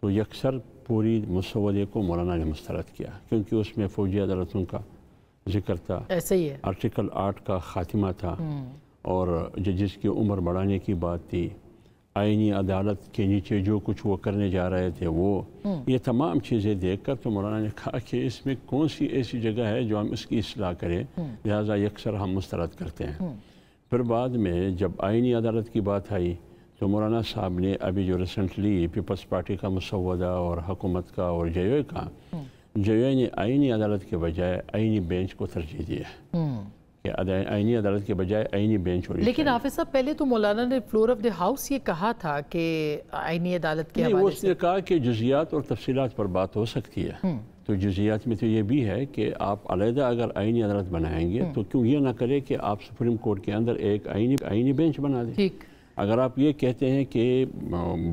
तो यकसर पूरी मुसवदे को मौलाना ने मुस्तरद किया, क्योंकि उसमें फ़ौजी अदालतों का जिक्र था, ऐसे ही है, आर्टिकल 8 का ख़ात्मा था, और जजिस की उम्र बढ़ाने की बात थी, आईनी अदालत के नीचे जो कुछ वो करने जा रहे थे वो, ये तमाम चीज़ें देखकर तो मौलाना ने कहा कि इसमें कौन सी ऐसी जगह है जो हम इसकी इस्लाह करें, लिहाजा यकसर हम मुस्तरद करते हैं। फिर बाद में जब आईनी अदालत की बात आई तो मौलाना साहब ने अभी जो रिसेंटली पीपल्स पार्टी का मुसवदा और हुकूमत का और JUI का, JUI ने आईनी अदालत के बजाय आईनी बेंच को तरजीह दिया कि आईनी अदालत के बजाय आईनी बेंच होनी। लेकिन हाफिज़ साहब, पहले तो मौलाना ने फ्लोर ऑफ द हाउस ये कहा था कि आईनी अदालत के हवाले से उसने कहा कि जुज़ियात और तफसीलात पर बात हो सकती है। तो जुज़ियात में तो ये भी है कि आप अलहदा अगर आईनी अदालत बनाएंगे तो क्यों ये ना करे कि आप सुप्रीम कोर्ट के अंदर एक आईनी बेंच बना दें। ठीक, अगर आप ये कहते हैं कि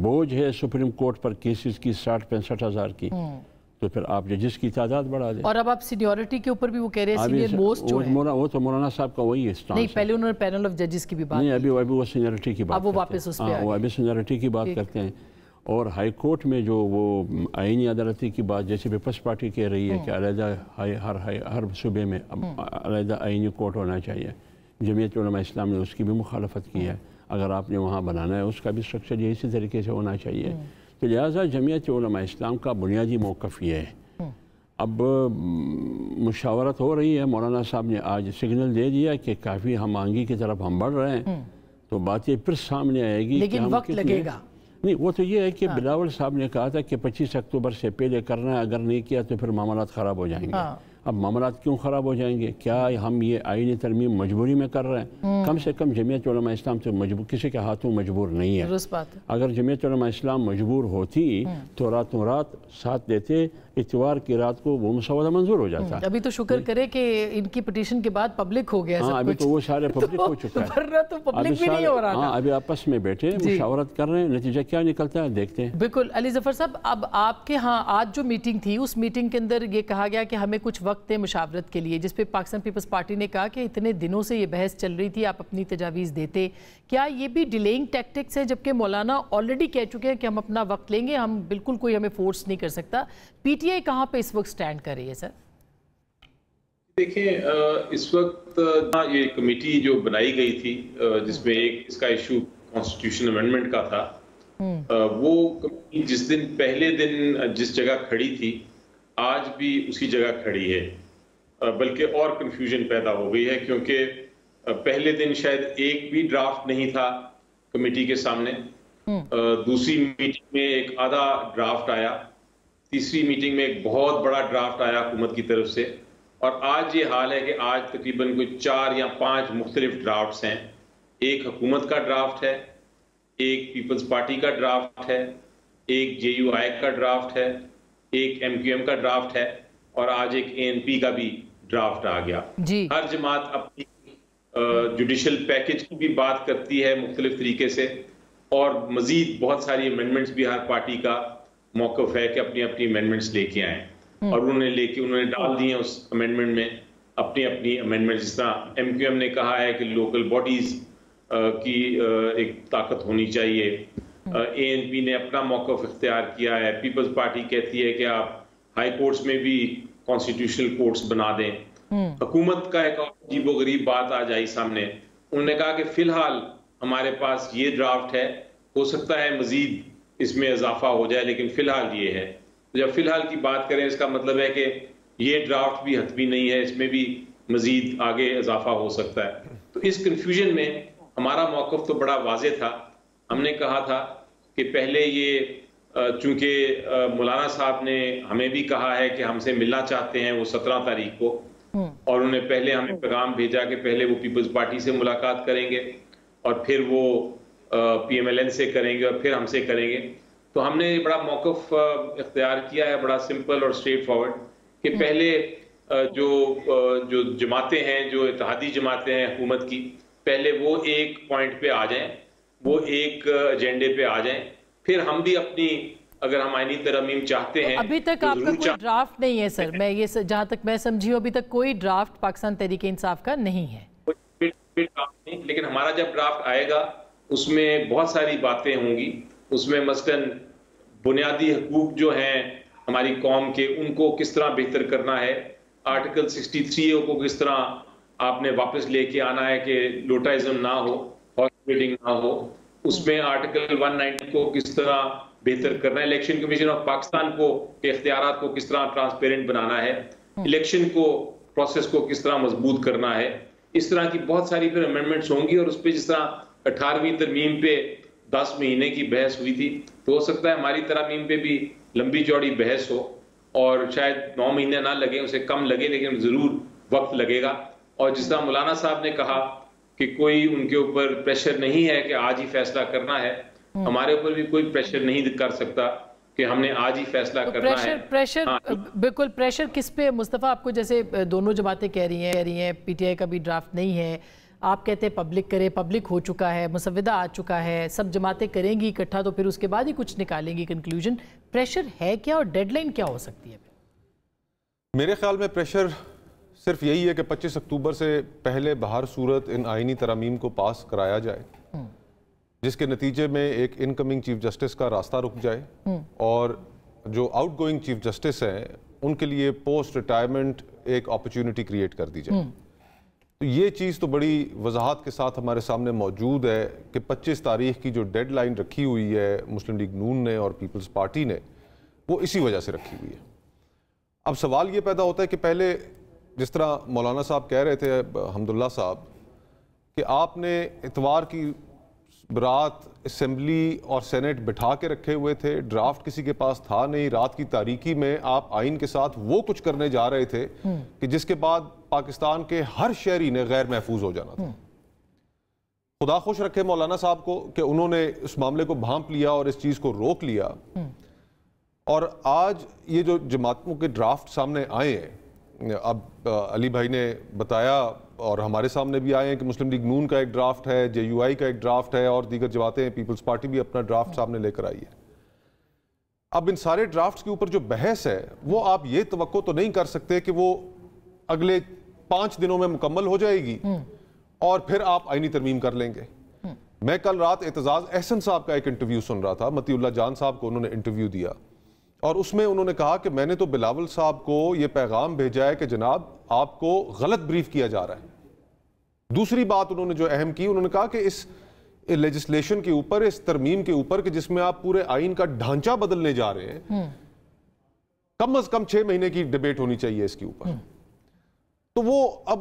बोझ है सुप्रीम कोर्ट पर केसेस की 60-65 हज़ार की, तो फिर आप जजेस की तादाद बढ़ा दें। और अब आप सीनियरिटी के ऊपर भी वो कह रहे हैं सीनियर मोस्ट जो है, वो तो मौलाना साहब का वही स्टांस नहीं, पहले उन्होंने पैनल ऑफ जजेस की भी बात नहीं, अभी वो सीनियरिटी की बात, अब वो वापस उस पे वो अभी सीनियरिटी की बात करते हैं। और हाई कोर्ट में जो वो आईनी अदालती की बात जैसे पीपल्स पार्टी कह रही है कि अलहदा हर सूबे में अलहदा आईनी कोर्ट होना चाहिए, जमीयत उलमा इस्लाम ने उसकी भी मुखालफत की है। अगर आपने वहाँ बनाना है उसका भी स्ट्रक्चर इसी तरीके से होना चाहिए। तो लिहाजा जमीयत उलमा इस्लाम का बुनियादी मौक़िफ़ ये है। अब मुशावरत हो रही है, मौलाना साहब ने आज सिग्नल दे दिया कि काफ़ी हम आंगी की तरफ हम बढ़ रहे हैं, तो बात ये फिर सामने आएगी, लेकिन वक्त लगेगा। नहीं, वो तो ये है कि बिलावल साहब ने कहा था कि 25 अक्टूबर से पहले करना है, अगर नहीं किया तो फिर मामलात ख़राब हो जाएंगे। अब मामलात क्यों ख़राब हो जाएंगे? क्या हम ये आईनी तरमीम मजबूरी में कर रहे हैं? कम से कम जमीयत उलमा इस्लाम तो मजबूर, किसी के हाथों मजबूर नहीं है। अगर जमीयत उलमा इस्लाम मजबूर होती तो रातों रात साथ देते, इतवार की रात को वो मुसवदा मंजूर हो जाता। अभी तो शुक्र करे कि इनकी पिटीशन के बाद पब्लिक हो गया। हाँ, अभी तो वो सारे पब्लिक हो चुका है, वरना तो पब्लिक भी नहीं हो रहा। हाँ, अभी आपस में बैठे मुशावरत कर रहे हैं, नतीजा क्या निकलता है देखते हैं। बिल्कुल। अली ज़फ़र साहब, अब आपके यहाँ आज जो मीटिंग थी उस मीटिंग के अंदर ये कहा गया कि हमें कुछ वक्त है मुशावरत के लिए, जिस पे पाकिस्तान पीपल्स पार्टी ने कहा कि इतने दिनों से ये बहस चल रही थी, आप अपनी तजावीज़ देते। क्या ये भी डिलेइंग टैक्टिक्स है, जबकि मौलाना ऑलरेडी कह चुके हैं कि हम अपना वक्त लेंगे, हम बिल्कुल कोई हमें फोर्स नहीं कर सकता? PTI कहाँ पे इस वक्त स्टैंड कर रही है सर? देखिए, इस वक्त ये कमेटी जो बनाई गई थी जिसमें एक इसका इशू कॉन्स्टिट्यूशन अमेंडमेंट का था, वो कमेटी जिस दिन पहले दिन जिस जगह खड़ी थी आज भी उसी जगह खड़ी है, बल्कि और कंफ्यूजन पैदा हो गई है, क्योंकि पहले दिन शायद एक भी ड्राफ्ट नहीं था कमेटी के सामने, दूसरी मीटिंग में एक आधा ड्राफ्ट आया, तीसरी मीटिंग में एक बहुत बड़ा ड्राफ्ट आया हुकूमत की तरफ से, और आज ये हाल है कि आज तकरीबन कोई 4 या 5 मुख्तलिफ ड्राफ्ट्स हैं। एक हुकूमत का ड्राफ्ट है, एक पीपल्स पार्टी का ड्राफ्ट है, एक JUI का ड्राफ्ट है, एक MQM का ड्राफ्ट है, और आज एक ANP का भी ड्राफ्ट आ गया। हर जमात अपनी जुडिशल पैकेज की भी बात करती है मुख्तलिफ तरीके से, और मजीद बहुत सारी अमेंडमेंट्स भी हर पार्टी का मौक़िफ़ है कि अपनी अपनी अमेंडमेंट्स लेके आए, और उन्होंने डाल दिए उस अमेंडमेंट में अपनी अपनी अमेंडमेंट। जिस तरह MQM ने कहा है कि लोकल बॉडीज की एक ताकत होनी चाहिए, ANP ने अपना मौक़िफ़ इख्तियार किया है, पीपल्स पार्टी कहती है कि आप हाई कोर्ट्स में भी कॉन्स्टिट्यूशनल कोर्ट्स बना दें। हुकूमत का एक अजीबोगरीब बात आज आई सामने, उन्होंने कहा कि फिलहाल हमारे पास ये ड्राफ्ट है, हो सकता है मजीद इसमें इजाफा हो जाए, लेकिन फिलहाल ये है। जब फिलहाल की बात करें, इसका मतलब है कि ये ड्राफ्ट भी हतमी नहीं है, इसमें भी مزید آگے اضافہ ہو سکتا ہے. تو اس کنفیوژن میں ہمارا موقف تو بڑا واضح تھا. ہم نے کہا تھا کہ پہلے یہ چونکہ مولانا صاحب نے ہمیں بھی کہا ہے کہ ہم سے ملنا چاہتے ہیں وہ 17 تاریخ کو, اور انہوں نے پہلے ہمیں پیغام بھیجا کہ پہلے وہ پیپلز پارٹی سے ملاقات کریں گے اور پھر وہ پی ایم ایل این سے کریں گے اور پھر ہم سے کریں گے. تو ہم نے بڑا موقف اختیار کیا ہے, بڑا سمپل اور اسٹریٹ فارورڈ, کہ پہلے جو جماعتیں ہیں, جو اتحادی جماعتیں ہیں حکومت کی, پہلے وہ ایک پوائنٹ پہ آ جائیں, وہ ایک ایجنڈے پہ آ جائیں, پھر ہم بھی اپنی, اگر ہم آئینی ترمیم چاہتے ہیں. ابھی تک آپ کا کوئی ڈرافٹ نہیں ہے سر, میں یہ جہاں تک میں سمجھی ہوں ابھی تک کوئی ڈرافٹ پاکستان تحریک انصاف کا نہیں ہے. لیکن ہمارا جب ڈرافٹ آئے گا اس میں بہت ساری باتیں ہوں گی. اس میں مثلاً بنیادی حقوق جو ہیں ہماری قوم کے, ان کو کس طرح بہتر کرنا ہے, آرٹیکل 63 کو کس طرح آپ نے واپس لے کے آنا ہے کہ لوٹائزم نہ ہو, ہارس ٹریڈنگ نہ ہو. اس میں آرٹیکل 190 کو کس طرح بہتر کرنا ہے, الیکشن کمیشن آف پاکستان کو کے اختیارات کو کس طرح ٹرانسپیرنٹ بنانا ہے, الیکشن کو پروسیس کو کس طرح مضبوط کرنا ہے. اس طرح کی بہت ساری پھر امینڈمنٹس ہوں گی, اور اس پہ جس طرح 18ویں ترمیم پہ 10 مہینے کی بحث ہوئی تھی, تو ہو سکتا ہے ہماری ترمیم پہ بھی لمبی چوڑی بحث ہو, اور شاید 9 مہینے نہ لگے, اسے کم لگے, لیکن ضرور وقت لگے گا. اور جس طرح مولانا صاحب نے کہا کہ کوئی ان کے اوپر پریشر نہیں ہے کہ آج ہی فیصلہ کرنا ہے, ہمارے اوپر بھی کوئی پریشر نہیں کر سکتا کہ ہم نے آج ہی فیصلہ کرنا ہے. پریشر بالکل پریشر کس پہ مصطفیٰ؟ آپ کو جیسے دونوں جماعتیں کہہ رہی ہیں پی ٹی آئی کا بھی ڈرافٹ نہیں ہے, آپ کہتے ہیں پبلک کرے, پبلک ہو چکا ہے, مسودہ آ چکا ہے, سب جماعتیں کریں گی اکٹھا تو پھر اس کے بعد ہی کچھ نکالیں گی کنکلوژن. پریشر ہے کیا اور ڈیڈ لائن کیا ہو سکتی ہے؟ میرے خیال میں پریشر صرف یہی ہے کہ 25 اکتوبر سے پہلے بہر صورت ان آئینی ترامیم کو پاس کرایا جائے, جس کے نتیجے میں ایک انکمنگ چیف جسٹس کا راستہ رک جائے, اور جو آؤٹ گوئنگ چیف جسٹس ہیں ان کے لیے پوسٹ ریٹائرمنٹ ایک اپرچونٹی کریٹ کر دی جائے. تو یہ چیز تو بڑی وضاحت کے ساتھ ہمارے سامنے موجود ہے کہ 25 تاریخ کی جو ڈیڈ لائن رکھی ہوئی ہے مسلم لیگ نون نے اور پیپلز پارٹی نے, وہ اسی وجہ سے رکھی ہوئی ہے. اب سوال یہ پیدا ہوتا ہے کہ پہلے جس طرح مولانا صاحب کہہ رہے تھے, حمداللہ صاحب, کہ آپ نے اتوار کی رات اسمبلی اور سینٹ بٹھا کے رکھے ہوئے تھے, ڈرافٹ کسی کے پاس تھا نہیں, رات کی تاریکی میں آپ آئین کے ساتھ وہ کچھ کرنے جا رہے تھے کہ جس کے بعد پاکستان کے ہر شہری نے غیر محفوظ ہو جانا تھا. خدا خوش رکھے مولانا صاحب کو کہ انہوں نے اس معاملے کو بھانپ لیا اور اس چیز کو روک لیا. اور آج یہ جو جماعتوں کے ڈرافٹ سامنے آئے ہیں, اب علی بھائی نے بتایا اور ہمارے سامنے بھی آئے ہیں کہ مسلم لیگ نون کا ایک ڈرافٹ ہے, جے یو آئی کا ایک ڈرافٹ ہے, اور دیگر جماعتیں, پیپلز پارٹی بھی اپنا ڈرافٹ سامنے لے کر آئی ہے. اب ان سارے ڈرافٹس کے اوپر جو بحث ہے وہ آپ یہ توقع تو نہیں کر سکتے کہ وہ اگلے 5 دنوں میں مکمل ہو جائے گی اور پھر آپ آئینی ترمیم کر لیں گے. میں کل رات اعتزاز احسن صاحب کا ایک انٹرویو سن رہا تھا, متی اللہ جان صاحب کو انہوں نے انٹرویو دیا, اور اس میں انہوں نے کہا کہ میں نے تو بلاول صاحب کو یہ پیغام بھیجا ہے کہ جناب آپ کو غلط بریف کیا جا رہا ہے. دوسری بات انہوں نے جو اہم کی, انہوں نے کہا کہ اس لیجسلیشن کے اوپر, اس ترمیم کے اوپر کہ جس میں آپ پورے آئین کا ڈھانچہ بدلنے جا رہے ہیں, کم از کم 6 مہینے کی ڈیبیٹ ہونی چاہیے اس کے اوپر. تو وہ اب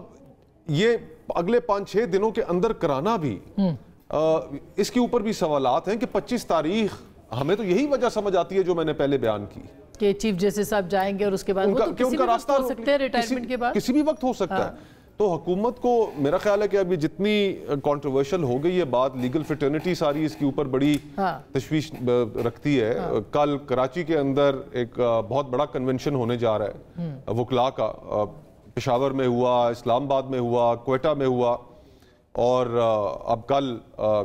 یہ اگلے 5-6 دنوں کے اندر کرانا بھی, اس کے اوپر بھی سوالات ہیں کہ 25 تاریخ, ہمیں تو یہی وجہ سمجھ آتی ہے جو میں نے پہلے بیان کی کہ چیف جسٹس صاحب جائیں گے اور اس کے بعد وہ تو کسی بھی وقت ہو سکتے ہیں, ریٹائرمنٹ کے بعد کسی بھی وقت ہو سکتا ہے. تو حکومت کو میرا خیال ہے کہ ابھی جتنی کنٹروورشل ہو گئی ہے بات, لیگل فریٹرنٹی ساری اس کے اوپر بڑی تشویش رکھتی ہے. کل کراچی کے اندر ایک بہت بڑا کنونشن ہونے جا رہا ہے وکلاء کا, پشاور میں ہوا, اسلام آباد میں ہوا, کوئٹہ میں ہوا, اور اب کل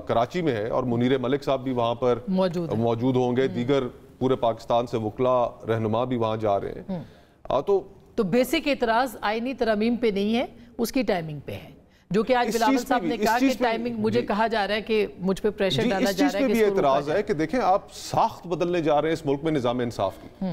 کراچی میں ہے, اور منیر ملک صاحب بھی وہاں پر موجود ہوں گے, دیگر پورے پاکستان سے وکلاء رہنما بھی وہاں جا رہے ہیں. تو بیسک اعتراض آئینی ترامیم پہ نہیں ہے, اس کی ٹائمنگ پہ ہے, جو کہ آج بلاول صاحب نے کہا کہ ٹائمنگ, مجھے کہا جا رہا ہے کہ مجھ پہ پریشر ڈالا جا رہا ہے. اس چیز پہ بھی اعتراض ہے کہ دیکھیں آپ ساخت بدلنے جا رہے ہیں اس ملک میں نظام انصاف کی.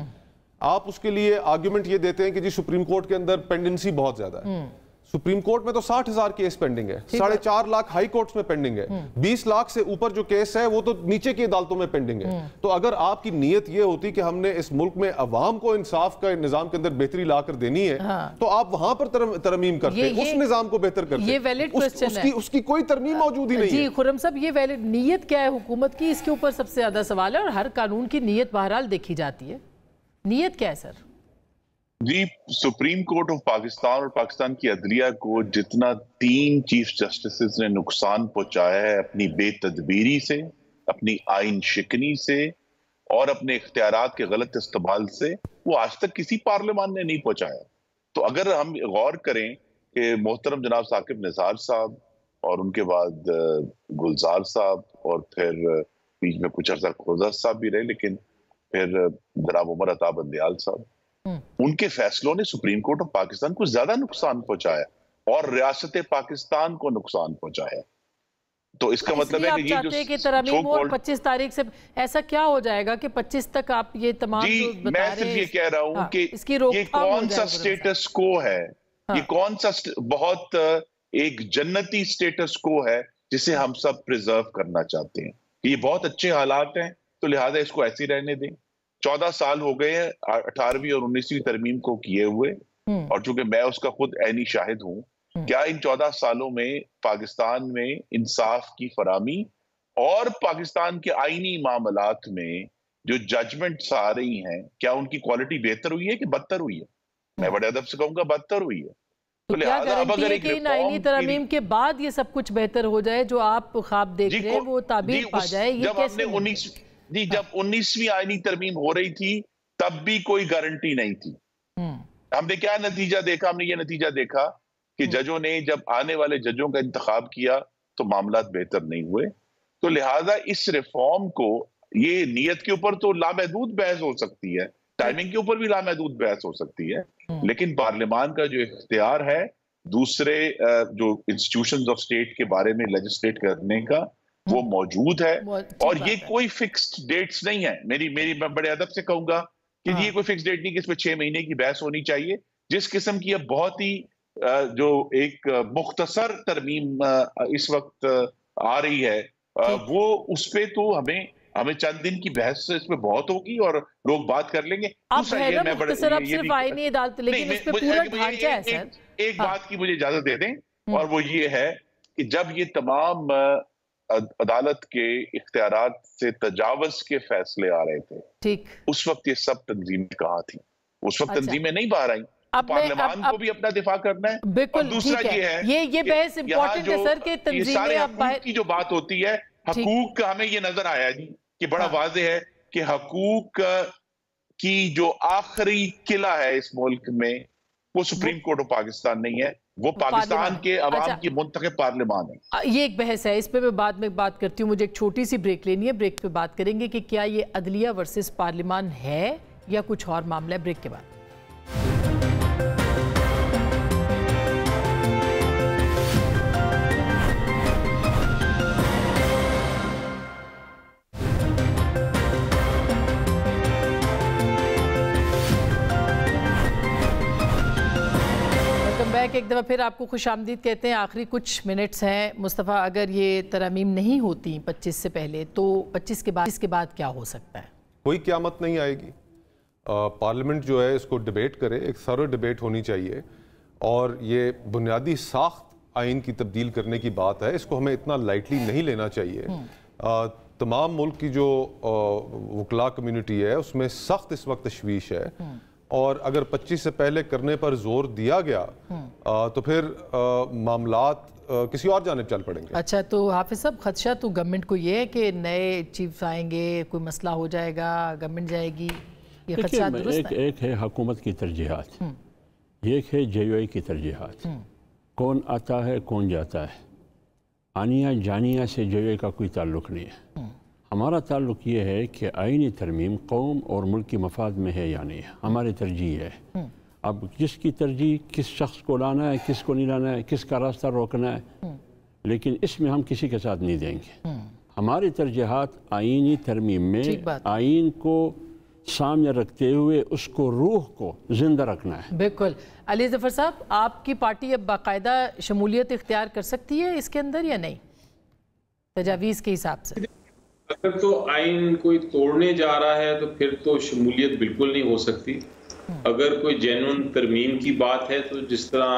آپ اس کے لیے آرگیومنٹ یہ دیتے ہیں کہ جی سپریم کورٹ کے اندر پینڈنسی بہت زیادہ ہے, सुप्रीम कोर्ट में तो 60,000 केस पेंडिंग है, 4.5 लाख हाई कोर्ट्स में पेंडिंग है, 20 लाख से ऊपर जो केस है वो तो नीचे की अदालतों में पेंडिंग है। तो अगर आपकी नीयत ये होती कि हमने इस मुल्क में अवाम को इंसाफ का निजाम के अंदर बेहतरी ला कर देनी है, तो आप वहां पर तरमीम करते, उस निजाम को बेहतर करते। ये वैलिड क्वेश्चन है, उसकी कोई तरमीम मौजूद ही नहीं है। जी खुर्रम साहब, ये वैलिड नीयत क्या है हुकूमत की, इसके ऊपर सबसे ज्यादा सवाल है, और हर कानून की नीयत बहरहाल देखी जाती है। नीयत क्या है सर? जी, सुप्रीम कोर्ट ऑफ पाकिस्तान और पाकिस्तान की अदलिया को जितना 3 चीफ जस्टिस ने नुकसान पहुंचाया है अपनी बेतदबीरी से, अपनी आइन शिकनी से और अपने इख्तियारात के गलत इस्तेमाल से, वो आज तक किसी पार्लियामान ने नहीं पहुंचाया। तो अगर हम गौर करें कि मोहतरम जनाब साकिब निसार साहब और उनके बाद गुलजार साहब और फिर बीच में कुछ अर्सा खोजा साहब भी रहे, लेकिन फिर जनाब उमर अता बंदियाल साहब, उनके फैसलों ने सुप्रीम कोर्ट ऑफ पाकिस्तान को ज्यादा नुकसान पहुंचाया और रियासत पाकिस्तान को नुकसान पहुंचाया। तो इसका मतलब है कि ये जो तरमीम और 25 तारीख से ऐसा क्या हो जाएगा कि 25 तक आप ये तमाम जो बता मैं सिर्फ ये कह रहा हूं कि ये कौन सा स्टेटस को है, ये कौन सा बहुत एक जन्नती स्टेटस को है जिसे हम सब प्रिजर्व करना चाहते हैं। ये बहुत अच्छे हालात हैं, तो लिहाजा इसको ऐसे ही रहने दें। 14 साल हो गए हैं 18वीं और 19वीं तरमीम को किए हुए, और चूंकि मैं उसका खुद ऐनी शाहिद हूं, क्या इन 14 सालों में पाकिस्तान में इंसाफ की फरामी और पाकिस्तान के आईनी मामलात में जो जजमेंट्स आ रही हैं, क्या उनकी क्वालिटी बेहतर हुई है कि बदतर हुई है? मैं बड़े अदब से कहूंगा बदतर हुई है। तो क्या गारंटी है कि आईनी तरमीम के बाद ये सब कुछ बेहतर हो जाए, जो आप ख्वाब देख रहे हैं वो ताबीर पा जाए? ये कैसे? जब 19वीं आईनी तरमीम हो रही थी तब भी कोई गारंटी नहीं थी। हमने क्या नतीजा देखा? हमने ये नतीजा देखा कि जजों ने जब आने वाले जजों का इंतखाब किया तो मामलात बेहतर नहीं हुए। तो लिहाजा इस रिफॉर्म को, ये नीयत के ऊपर तो लामहदूद बहस हो सकती है, टाइमिंग के ऊपर भी लामहदूद बहस हो सकती है, लेकिन पार्लियामान का जो इख्तियार है दूसरे जो इंस्टीट्यूशंस ऑफ स्टेट के बारे में लेजिस्लेट करने का, वो मौजूद है। और ये कोई फिक्स्ड डेट्स नहीं है। मैं बड़े अदब से कहूंगा कि ये कोई फिक्स्ड डेट नहीं कि इसमें 6 महीने की बहस होनी चाहिए। जिस किस्म की अब बहुत ही जो एक मुख्तसर तरमीम इस वक्त आ रही है, वो उस पे तो हमें चंद दिन की बहस इसमें बहुत होगी और लोग बात कर लेंगे। एक बात की मुझे इजाजत दे दें, और वो ये है कि जब ये तमाम अदालत के इख्तियारात से तजावज के फैसले आ रहे थे, ठीक, उस वक्त ये सब तंजीमें कहाँ थी? उस वक्त तंजीमें नहीं बाहर आई। पार्लियामान को भी अपना दिफा करना है। बिल्कुल, दूसरा ये है, ये बहस इंपॉर्टेंट है सर, कि तंजीमें हकूक की जो बात होती है, हकूक हमें ये नजर आया जी कि बड़ा वाज़ेह है कि हकूक की जो आखिरी किला है इस मुल्क में, वो सुप्रीम कोर्ट ऑफ पाकिस्तान नहीं है, वो पाकिस्तान के अवाम की मुंतखब पार्लियामान है। ये एक बहस है, इस पे मैं बाद में बात करती हूँ। मुझे एक छोटी सी ब्रेक लेनी है, ब्रेक पे बात करेंगे कि क्या ये अदलिया वर्सेस पार्लियामान है या कुछ और मामला है। ब्रेक के बाद एक दफ़ा फिर आपको खुशामदीद कहते हैं। आखिरी कुछ मिनट्स हैं मुस्तफ़ा, अगर ये तरमीम नहीं होती 25 से पहले, तो 25 के बाद क्या हो सकता है? कोई क़यामत नहीं आएगी। पार्लियामेंट जो है इसको डिबेट करे, एक थरो डिबेट होनी चाहिए, और ये बुनियादी साख्त आइन की तब्दील करने की बात है, इसको हमें इतना लाइटली नहीं लेना चाहिए। तमाम मुल्क की जो वकला कम्यूनिटी है उसमें सख्त इस वक्त तशवीश है, और अगर 25 से पहले करने पर जोर दिया गया तो फिर मामलात किसी और जानिब चल पड़ेंगे। अच्छा, तो हाफिज साहब, खदशा तो गवर्नमेंट को ये है कि नए चीफ आएंगे, कोई मसला हो जाएगा, गवर्नमेंट जाएगी, ये खदशा दुरुस्त है? एक है हुकूमत की तरजीहात, एक है JUI की तरजीहात। कौन आता है कौन जाता है, आनिया जानिया से JUI का कोई ताल्लुक़ नहीं है। हमारा ताल्लुक़ ये है कि आईनी तरमीम कौम और मुल्क की मफाद में है या नहीं, हमारी तरजीह है। अब जिसकी तरजीह किस शख्स को लाना है, किस को नहीं लाना है, किसका रास्ता रोकना है, लेकिन इसमें हम किसी के साथ नहीं देंगे। हमारी तरजीहात आईनी तरमीम में आइन को सामने रखते हुए उसको रूह को जिंदा रखना है। बिल्कुल। अली ज़फ़र साहब, आपकी पार्टी अब बाकायदा शमूलियत इख्तियार कर सकती है इसके अंदर या नहीं, तजावीज़ के हिसाब से? अगर तो आइन कोई तोड़ने जा रहा है तो फिर तो शमूलियत बिल्कुल नहीं हो सकती। अगर कोई जेन्युइन तरमीम की बात है तो जिस तरह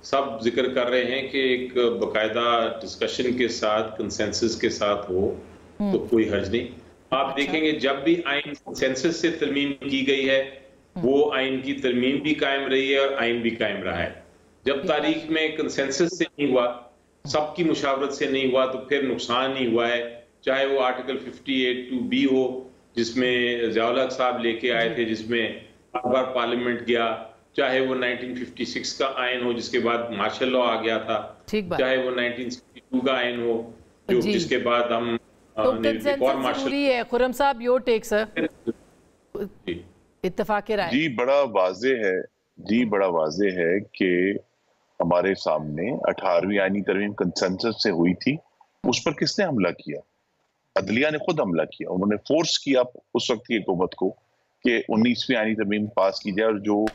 सब जिक्र कर रहे हैं कि एक बाकायदा डिस्कशन के साथ, कंसेंसस के साथ हो तो कोई हर्ज नहीं। आप देखेंगे जब भी आइन कंसेंसस से तरमीम की गई है वो आइन की तरमीम भी कायम रही है और आइन भी कायम रहा है। जब तारीख में कंसेंसस से नहीं हुआ, सबकी मुशावरत से नहीं हुआ, तो फिर नुकसान नहीं हुआ है। चाहे वो आर्टिकल 58(2)B हो जिसमें ज़िया-उल हक साहब लेके आए थे, जिसमें बार पार्लियामेंट गया, चाहे वो 1956 का आइन हो जिसके बाद मार्शल लॉ आ गया था, चाहे वो 1962 का आइन हो जो जिसके बाद हम तो कंसेंसस जरूरी है। खुर्रम साहब, योर टेक सर। इत्तेफाक राय। जी बड़ा वाज़ेह है कि हमारे सामने 18वीं आईनी तरमीम कंसेंसस से हुई थी। उस पर किसने हमला किया? अदलिया ने खुद हमला किया। उन्होंने फोर्स किया उस वक्त की हुकूमत को कि 19वीं आईनी तरमीम पास की जाए, और जो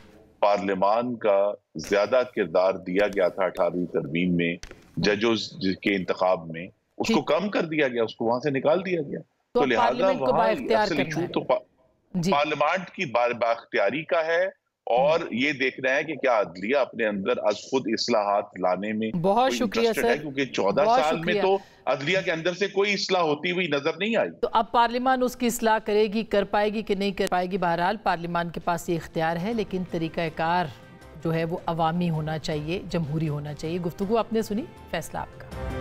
पार्लियामान का ज्यादा किरदार दिया गया था 18वीं तरमीम में जजों के इंतखाब में, उसको कम कर दिया गया, उसको वहां से निकाल दिया गया। तो लिहाजा वहां असल इशू तो पार्लियामेंट की बाख्तियारी का है, और ये देखना है कि क्या अदलिया अपने अंदर आज खुद इस्लाहात लाने में बहुत शुक्रिया सर, क्योंकि 14 साल में तो अदलिया के अंदर से कोई इस्लाह होती हुई नजर नहीं आई। तो अब पार्लियामान उसकी इस्लाह करेगी, कर पाएगी कि नहीं कर पाएगी। बहरहाल पार्लियामान के पास ये इख्तियार है, लेकिन तरीक़ाकार जो है वो अवामी होना चाहिए, जमहूरी होना चाहिए। गुफ्तगू आपने सुनी, फैसला आपका।